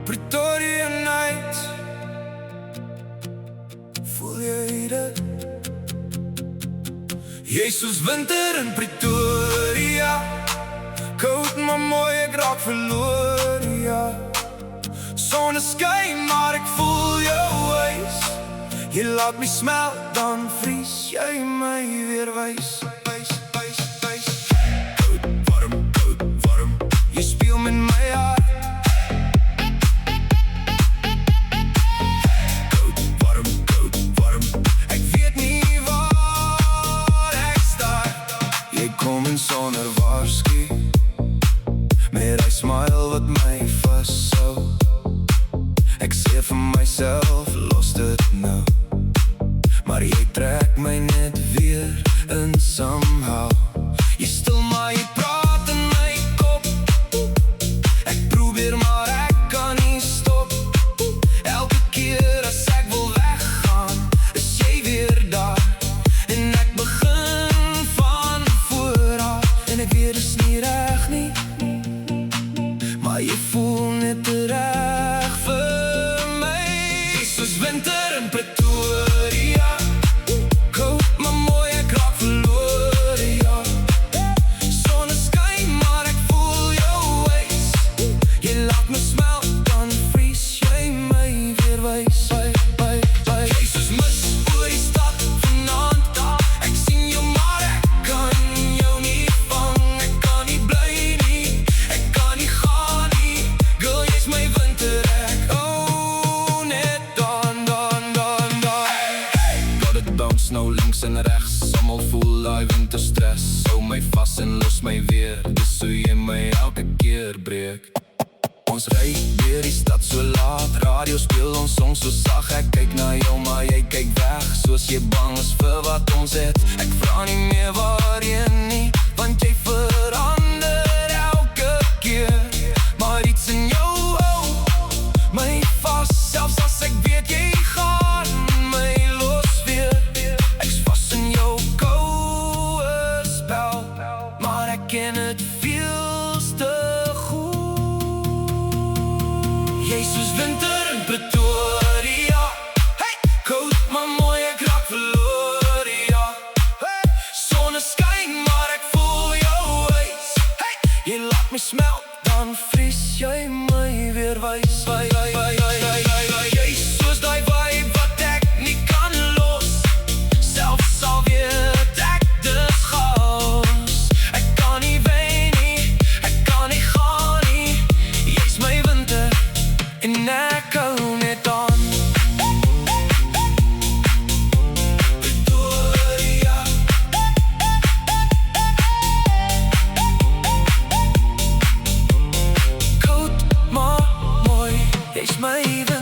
Pretoria night, voel jy dit? Jesus, winter in Pretoria, koud maar mooi, ek raak verloor, ja. Sonneskyn, maar ek voel jou ys. Jy laat my smelt, dan vries jy my weer wys. Koud, warm, jy speel met my hart. Koud, warm, ek weet nie waar ek start. Jy kom in sonder waarsku, met hy smile wat my vashou. Ek sê vir myself, los dit nou, maar jy trek my net weer in somehow. Jy stil maar jy praat in my kop. Ek probeer maar ek kan nie stop. Elke keer as ek wil weggaan, is jy weer daar. En ek begin van vooraf. En ek weet is nie reg nie, maar jy voel net te reg vir my. Soos winter in Pretoria, koud maar mooi, ek raak verloor, ja. Sonneskyn, maar ek voel jou ys. Jy laat my smelt, dan vries jy my weer wys. Jesus, mis oor die stad vanaand. Ek sien jou, maar ek kan jou nie vang. Ek kan nie bly nie, ek kan nie gaan nie. Girl, jy's my winter, ek net dan. Got it bounce nou links en regs, almal voel die winterstress. Hou my vas en los my weer, dis hoe jy my elke keer breek. Ons ry deur die stad so laat, radio speel ons song so sag. Ek kyk na jou, maar jy kyk weg, soos jy bang is vir wat ons het. Ek vra nie meer waarheen nie, want jy verander elke keer. Maar iets in jou hou my vas, selfs as ek weet jy gaan my los weer. Ek's vas in jou koue spel, maar ek ken het veels te goed. Jesus, winter in Pretoria, hey! Koud maar mooi, ek raak verloor, ja. Hey! Sonneskyn, maar ek voel jou ys. Hey! Jy laat my smelt, dan vries jy my weer wys. Jy soos die vibe wat ek nie kan los, selfs al weet ek dis chaos. Ek kan nie ween nie, ek kan nie gaan nie. Jy's my winter, en ek hou net aan. Pretoria, koud maar mooi, jy's my winter.